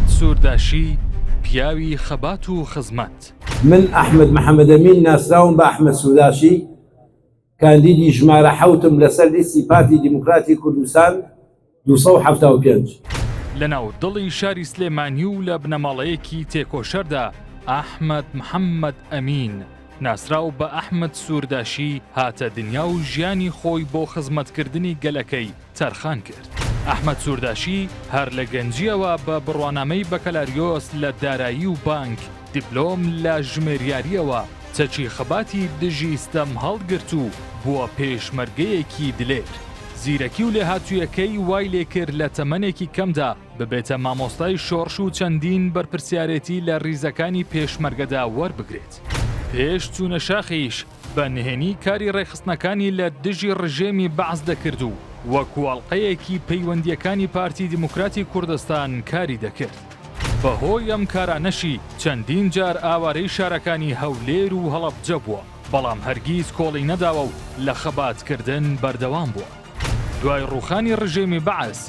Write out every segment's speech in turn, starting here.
ئەحمەد سوورداشی پیاوی خەبات و خزمەت. من ئەحمەد محەممەد ئەمین ناسراوم بە ئەحمەد سووداشی کاندیدی ژمارە حەوتم لەسەر لیستی پارتی دیموکراتی کوردستان 275. لەناو دڵی شاری سلێمانی و لە بنەماڵەیەکی تێکۆشەردا ئەحمەد محەممەد ئەمین ناسراو بە ئەحمەد سوورداشی هاتە دنیا و ژیانی خۆی بۆ خزمەتکردنی گەلەکەی تەرخان کرد. ئەحمەد سوورداشی هەر لە گەنجیەوە بە بڕوانامەی بەکەلاریۆس لە دارایی و بانک دیپلۆم لە ژمێریاریەوە چەکی خەباتی دژی ستەم هەڵگرت و بووە پێشمەرگەیەکی دلێر. زیرەکی و لێهاتوویەکەی وای لێکرد لە تەمەنێکی کەمدا ببێتە مامۆستای شۆڕش و چەندین بەرپرسیارەتی لە ریزەکانی پێشمەرگەدا وەربگرێت. پێش چوونە شاخیش بە نهێنی کاری ڕێخستنەکانی لە دژی ڕژێمی بەعز دەکرد و وەکو ئەڵقەیەکی پەیوەندیەکانی پارتی دیموکراتی کوردستان کاری دەکرد. بەهۆی ئەم کارانەشی چەندین جار ئاوارەی شارەکانی هەولێر و هەڵەبجە بووە، بەڵام هەرگیز کۆڵی نەداوە و لە خەباتکردن بەردەوام بووە. دوای ڕوخانی ڕژێمی بەعز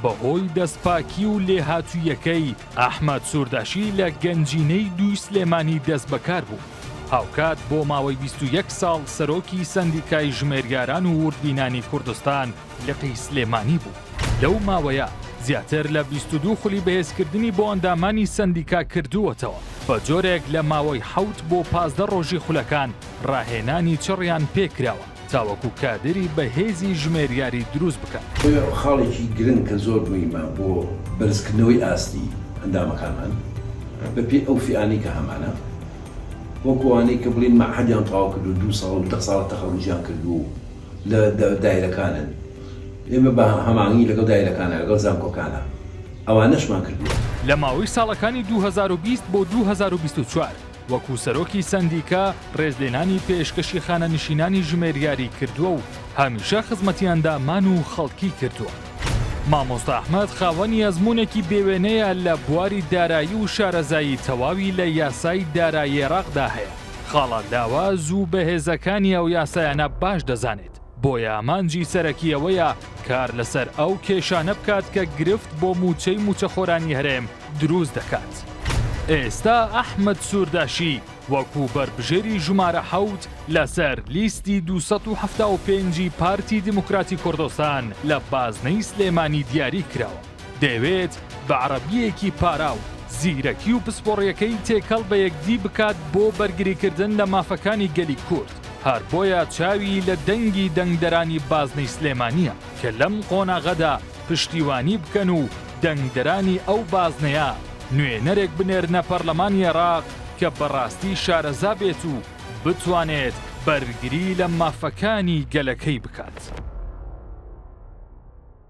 بەهۆی دەستپاکی و لێهاتوویەکەی ئەحمەد سوورداشی لە گەنجینەی دووی سلێمانی دەست بەکار بوو. هاوکات بۆ ماوەی 21 ساڵ سەرۆکی سەندیکای ژمێریاران و وردبینانی کوردستان لقی سلێمانی بوو. لەو ماوەیە زیاتر لە 22 خولی بەهێزکردنی بۆ ئەندامانی سەندیکا کردووەتەوە بە جۆرێک لە ماوەی 7 بۆ 15 ڕۆژی خولەکان ڕاهێنانی چڕیان پێکراوە تاوەکو کادری بەهێزی ژمێریاری دروست بکەن. خاڵێکی گرنگ کە زۆر مهمە بۆ بەرزکردنەوەی ئاستی ئەندامەکانمان بەپێی ئەو فیانەی کە هەمانە وەکوانەی کە بڵین مەعهەدیان تەواو کرد و 2 ساڵ و 10 ساڵ تەخەڕوجیان کردو لە دایرەکانن. ئێمە بە هەمانگی لەگەڵ دایرەکانە لەگەڵ زانکۆکانە ئەوانەشمان کردووە. لە ماوەی ساڵەکانی 2020 بۆ 2024 وەکو سەرۆکی سەندیکا ڕێزلێنانی پێشکەشی خانەنشینانی ژمێریاری کردووە و هەمیشە خزمەتیاندامان و خەڵکی کردووە. مامۆستا ئەحمەد خاوەنی ئەزموونێکی بێوێنەیە لە بواری دارایی و شارەزایی تەواوی لە یاسای دارایی عێراقدا هەیە. خاڵە لاواز و بەهێزەکانی ئەو یاسایانە باش دەزانێت، بۆیە ئامانجی سەرەکیەوەیە کار لەسەر ئەو کێشانە بکات کە گرفت بۆ موچەی موچەخۆرانی هەرێم دروست دەکات. ئێستا ئەحمەد سوورداشی وەکو بەربژێری ژمارە 7 لەسەر لیستی 275 پارتی دیموکراتی کوردستان لە بازنەی سلێمانی دیاری کراوە. دەوێت بە عەرەبییەکی پاراو زیرەکی و پسپۆڕیەکەی تێکەڵ بە یەکدی بکات بۆ بەرگریکردن لە مافەکانی گەلی کورد. هەر بۆیە چاوی لە دەنگی دەنگدەرانی بازنەی سلێمانیە کە لەم قۆناغەدا پشتیوانی بکەن و دەنگدەرانی ئەو بازنەیە نوێنەرێک بنێرنە پەرلەمانی عێراق کە بەڕاستی شارەزا بێت و بتوانێت بەرگری لە مافەکانی گەلەکەی بکات.